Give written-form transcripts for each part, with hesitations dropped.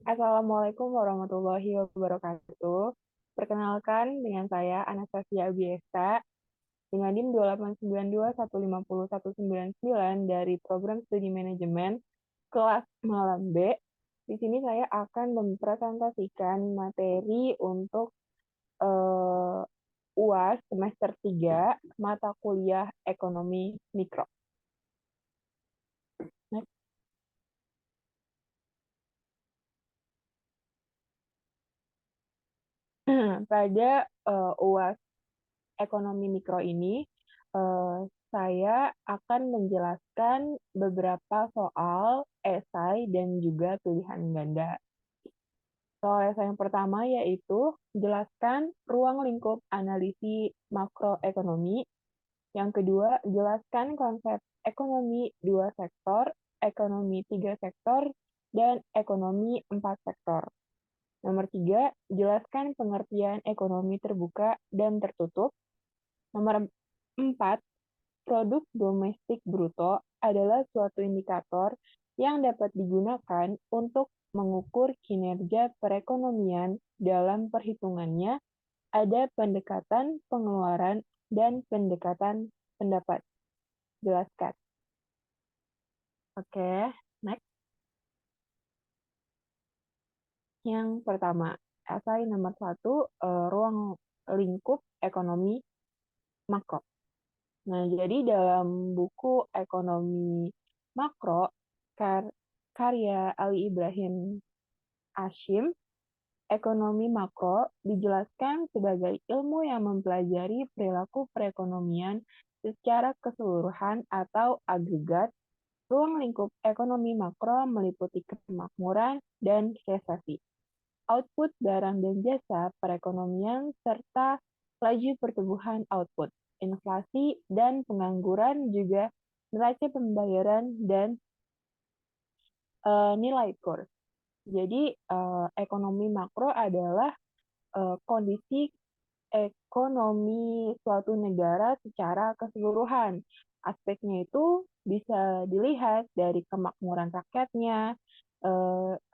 Assalamualaikum warahmatullahi wabarakatuh. Perkenalkan dengan saya Anastasia Biesta dengan NIM 289215019 dari Program Studi Manajemen kelas Malam B. Di sini saya akan mempresentasikan materi untuk UAS semester 3 mata kuliah Ekonomi Mikro. Next. Pada UAS Ekonomi Mikro ini, eh, saya akan menjelaskan beberapa soal esai dan juga pilihan ganda. Soal esai yang pertama yaitu jelaskan ruang lingkup analisis makroekonomi. Yang kedua, jelaskan konsep ekonomi dua sektor, ekonomi tiga sektor, dan ekonomi empat sektor. Nomor tiga, jelaskan pengertian ekonomi terbuka dan tertutup. Nomor empat, produk domestik bruto adalah suatu indikator yang dapat digunakan untuk mengukur kinerja perekonomian. Dalam perhitungannya, ada pendekatan pengeluaran dan pendekatan pendapat. Jelaskan. Oke, next. Yang pertama, esai nomor 1, ruang lingkup ekonomi makro. Nah, jadi dalam buku Ekonomi Makro, karya Ali Ibrahim Hashim, ekonomi makro dijelaskan sebagai ilmu yang mempelajari perilaku perekonomian secara keseluruhan atau agregat. Ruang lingkup ekonomi makro meliputi kemakmuran dan resesi, output barang dan jasa perekonomian, serta laju pertumbuhan output, inflasi, dan pengangguran, juga neraca pembayaran dan nilai kurs. Jadi, ekonomi makro adalah kondisi ekonomi suatu negara secara keseluruhan. Aspeknya itu bisa dilihat dari kemakmuran rakyatnya,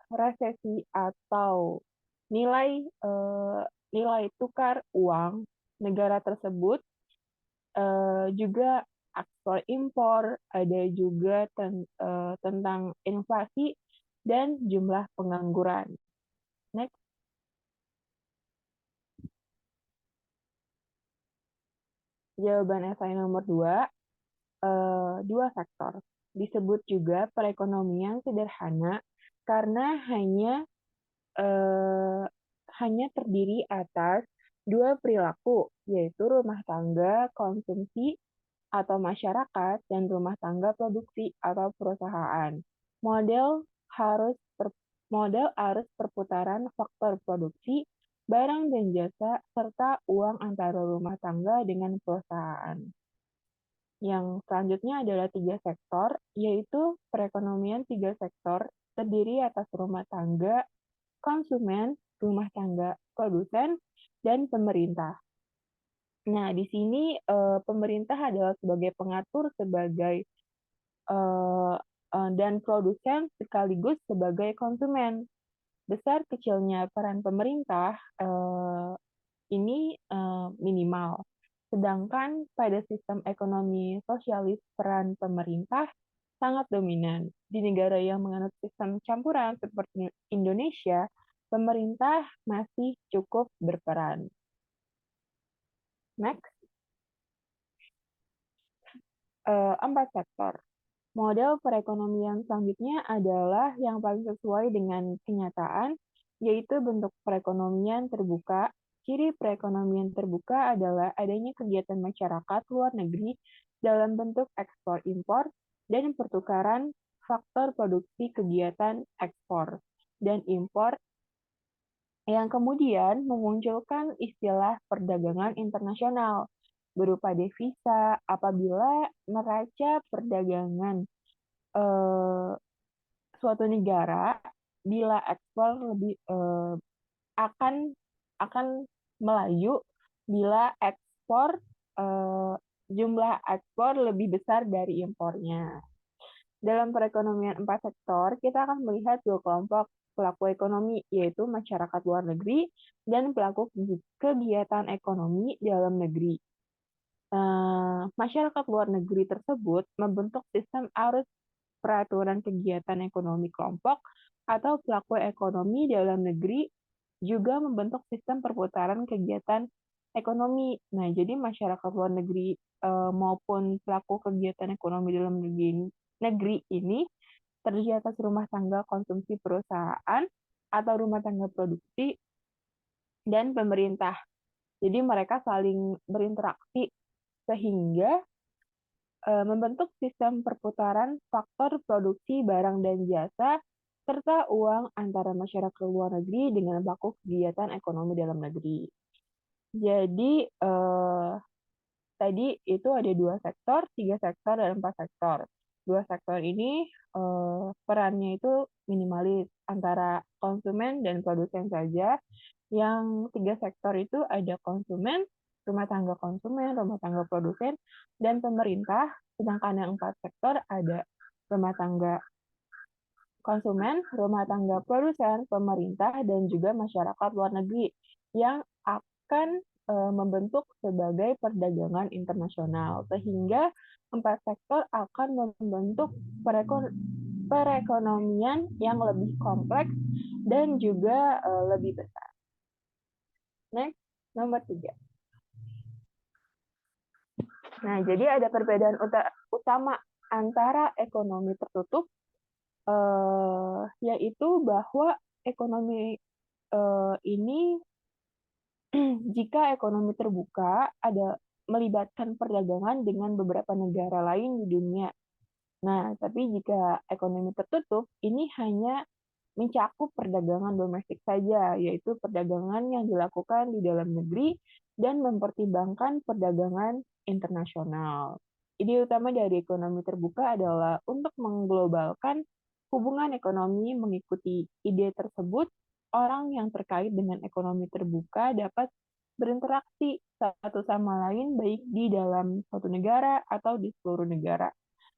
resesi atau nilai nilai tukar uang negara tersebut, juga ekspor impor, ada juga tentang inflasi dan jumlah pengangguran. Next. Jawaban esai nomor 2, dua sektor. Disebut juga perekonomian sederhana karena hanya terdiri atas dua perilaku, yaitu rumah tangga konsumsi atau masyarakat dan rumah tangga produksi atau perusahaan. Model harus model arus perputaran faktor produksi, barang dan jasa, serta uang antara rumah tangga dengan perusahaan. Yang selanjutnya adalah tiga sektor, yaitu perekonomian tiga sektor terdiri atas rumah tangga, konsumen, rumah tangga, produsen, dan pemerintah. Nah, di sini pemerintah adalah sebagai pengatur dan produsen sekaligus sebagai konsumen. Besar kecilnya peran pemerintah ini minimal. Sedangkan pada sistem ekonomi sosialis peran pemerintah sangat dominan. Di negara yang menganut sistem campuran seperti Indonesia, pemerintah masih cukup berperan. Next. 4 sektor. Model perekonomian selanjutnya adalah yang paling sesuai dengan kenyataan, yaitu bentuk perekonomian terbuka. Ciri perekonomian terbuka adalah adanya kegiatan masyarakat luar negeri dalam bentuk ekspor-impor dan pertukaran faktor produksi kegiatan ekspor dan impor yang kemudian memunculkan istilah perdagangan internasional berupa devisa apabila neraca perdagangan suatu negara bila ekspor lebih akan akan melaju bila ekspor jumlah ekspor lebih besar dari impornya. Dalam perekonomian 4 sektor, kita akan melihat dua kelompok pelaku ekonomi, yaitu masyarakat luar negeri dan pelaku kegiatan ekonomi dalam negeri. Masyarakat luar negeri tersebut membentuk sistem arus peraturan kegiatan ekonomi kelompok atau pelaku ekonomi dalam negeri juga membentuk sistem perputaran kegiatan ekonomi. Nah, jadi masyarakat luar negeri maupun pelaku kegiatan ekonomi dalam negeri ini terdiri atas rumah tangga konsumsi perusahaan atau rumah tangga produksi dan pemerintah. Jadi mereka saling berinteraksi sehingga membentuk sistem perputaran faktor produksi barang dan jasa serta uang antara masyarakat luar negeri dengan pelaku kegiatan ekonomi dalam negeri. Jadi tadi itu ada 2 sektor, 3 sektor, dan 4 sektor. 2 sektor ini perannya itu minimalis antara konsumen dan produsen saja. Yang 3 sektor itu ada konsumen, rumah tangga konsumen, rumah tangga produsen, dan pemerintah. Sedangkan yang 4 sektor ada rumah tangga konsumen, rumah tangga produsen, pemerintah, dan juga masyarakat luar negeri yang akan membentuk sebagai perdagangan internasional. Sehingga 4 sektor akan membentuk perekonomian yang lebih kompleks dan juga lebih besar. Next, nomor 3. Nah, jadi ada perbedaan utama antara ekonomi tertutup, yaitu bahwa ekonomi ini jika ekonomi terbuka ada melibatkan perdagangan dengan beberapa negara lain di dunia. Nah, tapi jika ekonomi tertutup, ini hanya mencakup perdagangan domestik saja, yaitu perdagangan yang dilakukan di dalam negeri dan mempertimbangkan perdagangan internasional. Ide utama dari ekonomi terbuka adalah untuk mengglobalkan hubungan ekonomi. Mengikuti ide tersebut, orang yang terkait dengan ekonomi terbuka dapat berinteraksi satu sama lain baik di dalam suatu negara atau di seluruh negara,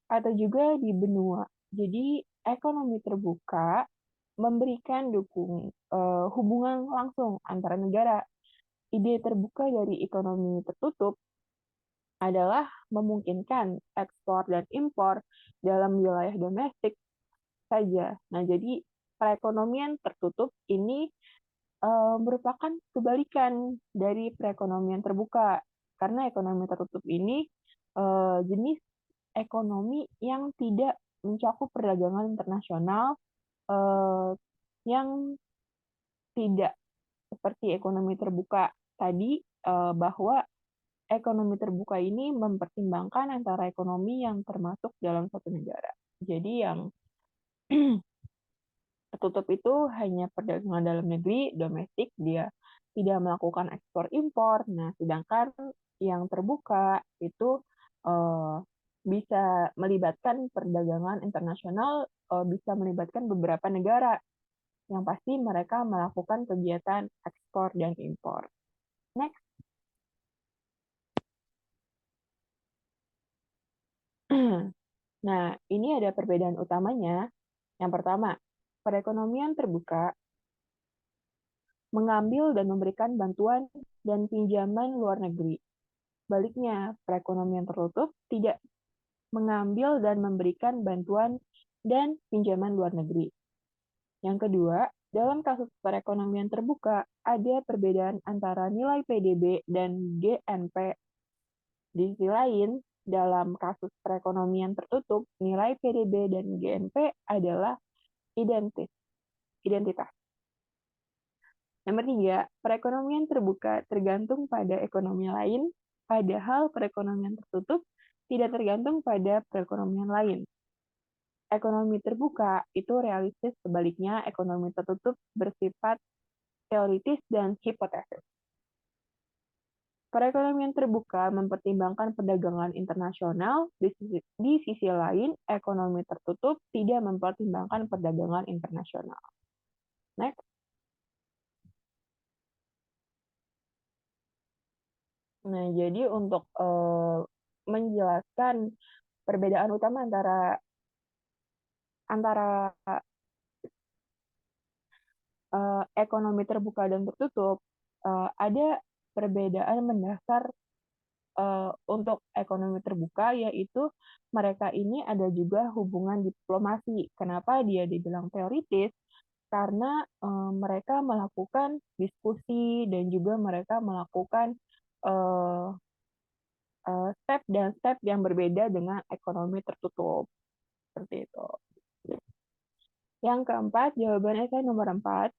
atau juga di benua. Jadi, ekonomi terbuka memberikan hubungan langsung antara negara. Ide terbuka dari ekonomi tertutup adalah memungkinkan ekspor dan impor dalam wilayah domestik saja. Nah, jadi perekonomian tertutup ini merupakan kebalikan dari perekonomian terbuka. Karena ekonomi tertutup ini jenis ekonomi yang tidak mencakup perdagangan internasional, yang tidak seperti ekonomi terbuka tadi, bahwa ekonomi terbuka ini mempertimbangkan antara ekonomi yang termasuk dalam suatu negara. Jadi yang tertutup itu hanya perdagangan dalam negeri, domestik, dia tidak melakukan ekspor impor. Nah, sedangkan yang terbuka itu bisa melibatkan perdagangan internasional, bisa melibatkan beberapa negara yang pasti mereka melakukan kegiatan ekspor dan impor. Next. Nah, ini ada perbedaan utamanya. Yang pertama, perekonomian terbuka mengambil dan memberikan bantuan dan pinjaman luar negeri. Baliknya, perekonomian tertutup tidak mengambil dan memberikan bantuan dan pinjaman luar negeri. Yang kedua, dalam kasus perekonomian terbuka, ada perbedaan antara nilai PDB dan GNP. Di sisi lain, dalam kasus perekonomian tertutup, nilai PDB dan GNP adalah identitas. Nomor 3, perekonomian terbuka tergantung pada ekonomi lain, padahal perekonomian tertutup tidak tergantung pada perekonomian lain. Ekonomi terbuka itu realistis, sebaliknya ekonomi tertutup bersifat teoritis dan hipotesis. Perekonomian terbuka mempertimbangkan perdagangan internasional, di sisi lain, ekonomi tertutup tidak mempertimbangkan perdagangan internasional. Next. Nah, jadi untuk menjelaskan perbedaan utama antara ekonomi terbuka dan tertutup, ada perbedaan mendasar untuk ekonomi terbuka, yaitu mereka ini ada juga hubungan diplomasi. Kenapa dia dibilang teoritis? Karena mereka melakukan diskusi dan juga mereka melakukan eh, step dan step yang berbeda dengan ekonomi tertutup. Seperti itu. Yang keempat, jawaban esai nomor 4,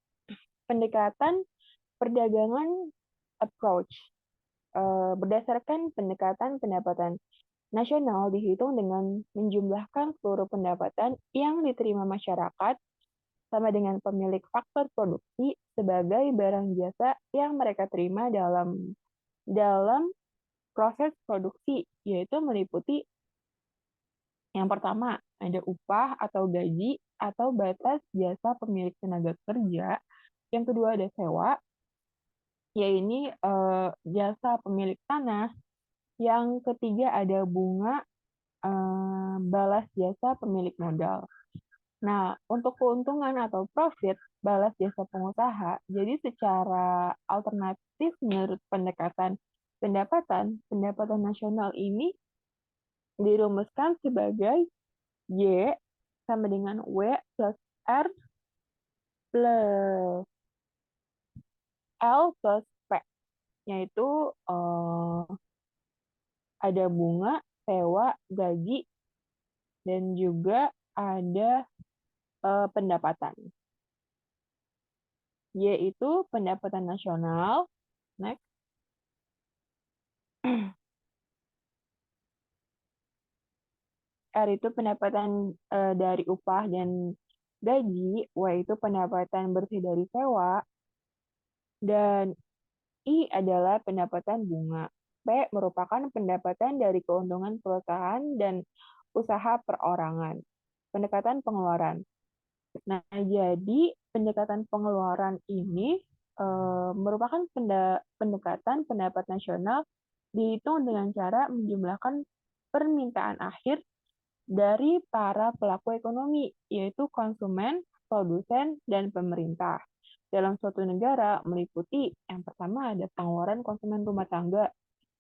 pendekatan perdagangan approach. Berdasarkan pendekatan pendapatan nasional dihitung dengan menjumlahkan seluruh pendapatan yang diterima masyarakat sama dengan pemilik faktor produksi sebagai barang jasa yang mereka terima dalam proses produksi, yaitu meliputi yang pertama ada upah atau gaji atau batas jasa pemilik tenaga kerja. Yang kedua ada sewa, yaitu jasa pemilik tanah. Yang ketiga ada bunga, balas jasa pemilik modal. Nah, untuk keuntungan atau profit, balas jasa pengusaha, jadi secara alternatif menurut pendapatan nasional ini dirumuskan sebagai Y sama dengan W plus R plus L plus P, yaitu ada bunga, sewa, gaji, dan juga ada pendapatan. Yaitu pendapatan nasional. Next. R itu pendapatan dari upah dan gaji, W itu pendapatan bersih dari sewa, dan I adalah pendapatan bunga. P merupakan pendapatan dari keuntungan perusahaan dan usaha perorangan. Pendekatan pengeluaran. Nah, jadi pendekatan pengeluaran ini merupakan pendekatan pendapat nasional dihitung dengan cara menjumlahkan permintaan akhir dari para pelaku ekonomi, yaitu konsumen, produsen, dan pemerintah. Dalam suatu negara meliputi yang pertama ada pengeluaran konsumen rumah tangga,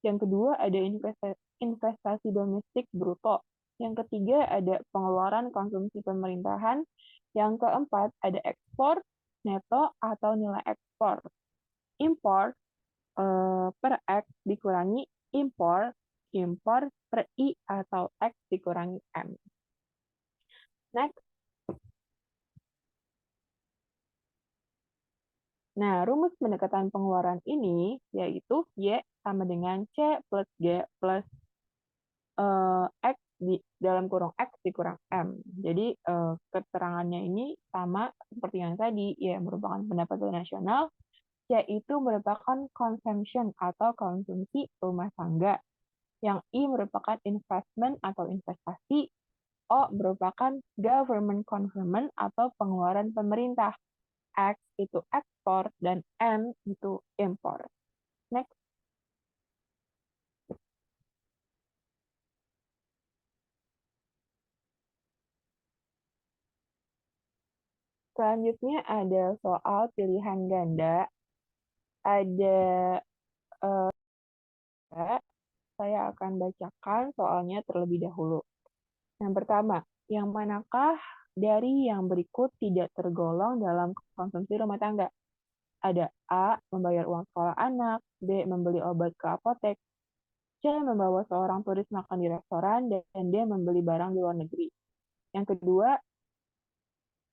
yang kedua ada investasi domestik bruto, yang ketiga ada pengeluaran konsumsi pemerintahan, yang keempat ada ekspor neto atau nilai ekspor. Impor per X dikurangi impor per I atau X dikurangi M. Next. Nah, rumus pendekatan pengeluaran ini yaitu Y sama dengan C plus G plus X dalam kurung X dikurang M. Jadi keterangannya ini sama seperti yang tadi, Y merupakan pendapatan nasional, C itu merupakan consumption atau konsumsi rumah tangga, yang I merupakan investment atau investasi, O merupakan government consumption atau pengeluaran pemerintah, X itu ekspor, dan M itu impor. Next. Selanjutnya ada soal pilihan ganda. Ada, saya akan bacakan soalnya terlebih dahulu. Yang pertama, yang manakah dari yang berikut tidak tergolong dalam konsumsi rumah tangga? Ada A, membayar uang sekolah anak, B, membeli obat ke apotek, C, membawa seorang turis makan di restoran, dan D, membeli barang di luar negeri. Yang kedua,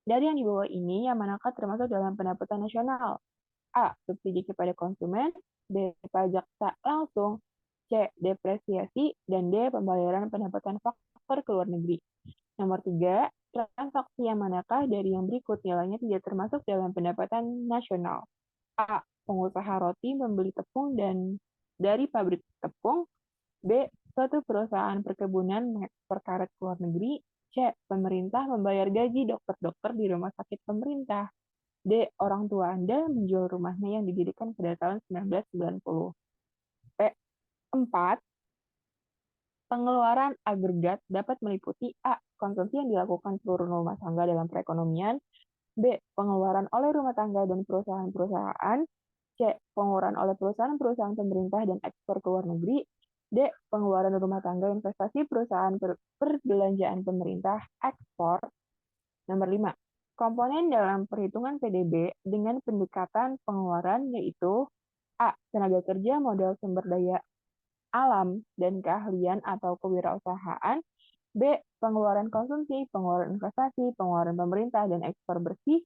dari yang di bawah ini, yang manakah termasuk dalam pendapatan nasional? A, subsidi kepada konsumen, B, pajak tak langsung, C, depresiasi, dan D, pembayaran pendapatan faktor ke luar negeri. Nomor 3, transaksi yang manakah dari yang berikut nilainya tidak termasuk dalam pendapatan nasional? A, pengusaha roti membeli tepung dan dari pabrik tepung. B, suatu perusahaan perkebunan mengekspor karet ke luar negeri. C, pemerintah membayar gaji dokter-dokter di rumah sakit pemerintah. D, orang tua Anda menjual rumahnya yang didirikan pada tahun 1990. P, 4, pengeluaran agregat dapat meliputi A, konsumsi yang dilakukan seluruh rumah tangga dalam perekonomian, B. Pengeluaran oleh rumah tangga dan perusahaan-perusahaan. C. Pengeluaran oleh perusahaan-perusahaan pemerintah dan ekspor ke luar negeri. D. Pengeluaran rumah tangga, investasi perusahaan, perbelanjaan pemerintah, ekspor. Nomor 5. Komponen dalam perhitungan PDB dengan pendekatan pengeluaran yaitu A. Tenaga kerja, modal sumber daya alam, dan keahlian atau kewirausahaan. B. Pengeluaran konsumsi, pengeluaran investasi, pengeluaran pemerintah, dan ekspor bersih.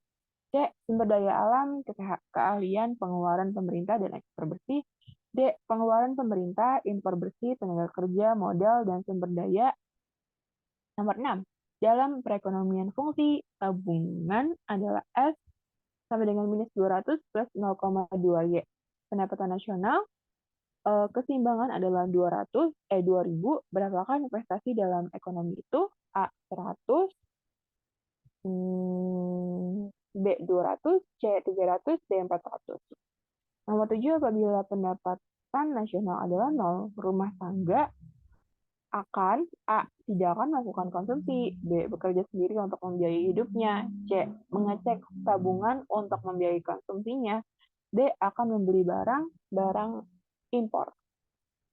C. Sumber daya alam, keahlian, pengeluaran pemerintah, dan ekspor bersih. D. Pengeluaran pemerintah, impor bersih, tenaga kerja, modal, dan sumber daya. Nomor 6. Dalam perekonomian fungsi, tabungan adalah S sama dengan minus 200 plus 0,2Y. Pendapatan nasional, keseimbangan adalah 2000. Berapakah investasi dalam ekonomi itu? A. 100, B. 200, C. 300, D. 400. Nomor 7, apabila pendapatan nasional adalah 0, rumah tangga akan A. Tidak akan melakukan konsumsi, B. Bekerja sendiri untuk membiayai hidupnya, C. Mengecek tabungan untuk membiayai konsumsinya, D. Akan membeli barang impor.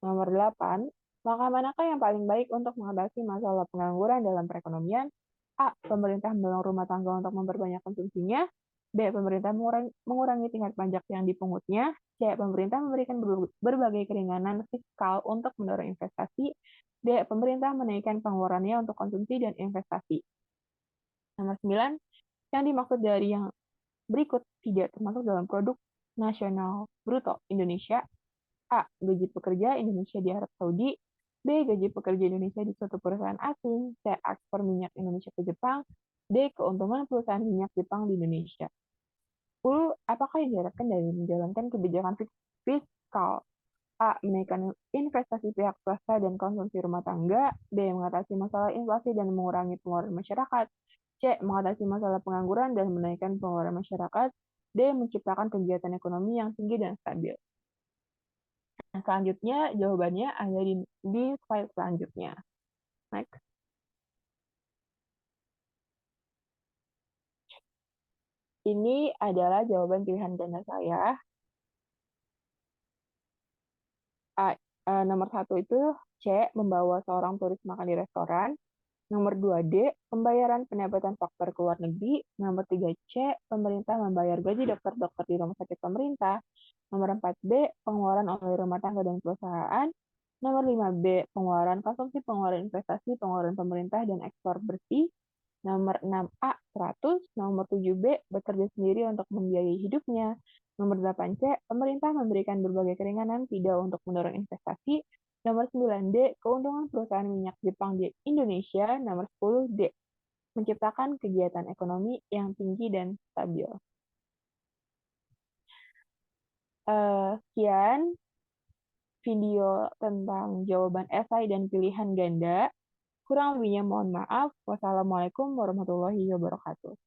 Nomor 8, langkah manakah yang paling baik untuk mengatasi masalah pengangguran dalam perekonomian? A. Pemerintah mendorong rumah tangga untuk memperbanyak konsumsinya. B. Pemerintah mengurangi tingkat pajak yang dipungutnya. C. Pemerintah memberikan berbagai keringanan fiskal untuk mendorong investasi. D. Pemerintah menaikkan pengeluarannya untuk konsumsi dan investasi. Nomor 9, yang dimaksud dari yang berikut tidak termasuk dalam produk nasional bruto Indonesia. A. Gaji pekerja Indonesia di Arab Saudi. B. Gaji pekerja Indonesia di suatu perusahaan asing. C. Ekspor minyak Indonesia ke Jepang. D. Keuntungan perusahaan minyak Jepang di Indonesia. 10. Apakah yang diharapkan dari menjalankan kebijakan fiskal? A. Menaikkan investasi pihak swasta dan konsumsi rumah tangga. B. Mengatasi masalah inflasi dan mengurangi pengeluaran masyarakat. C. Mengatasi masalah pengangguran dan menaikkan pengeluaran masyarakat. D. Menciptakan kegiatan ekonomi yang tinggi dan stabil. Nah, selanjutnya jawabannya ada di slide selanjutnya. Next. Ini adalah jawaban pilihan ganda saya. Nomor 1 itu C. Membawa seorang turis makan di restoran. Nomor 2 D. Pembayaran pendapatan faktor ke luar negeri. Nomor 3 C. Pemerintah membayar gaji dokter-dokter di rumah sakit pemerintah. Nomor 4 B. Pengeluaran oleh rumah tangga dan perusahaan. Nomor 5 B. Pengeluaran konsumsi, pengeluaran investasi, pengeluaran pemerintah, dan ekspor bersih. Nomor 6A 100, nomor 7B bekerja sendiri untuk membiayai hidupnya. Nomor 8C pemerintah memberikan berbagai keringanan tidak untuk mendorong investasi. Nomor 9D keuntungan perusahaan minyak Jepang di Indonesia. Nomor 10D menciptakan kegiatan ekonomi yang tinggi dan stabil. Sekian video tentang jawaban esai dan pilihan ganda. Kurang lebihnya mohon maaf. Wassalamualaikum warahmatullahi wabarakatuh.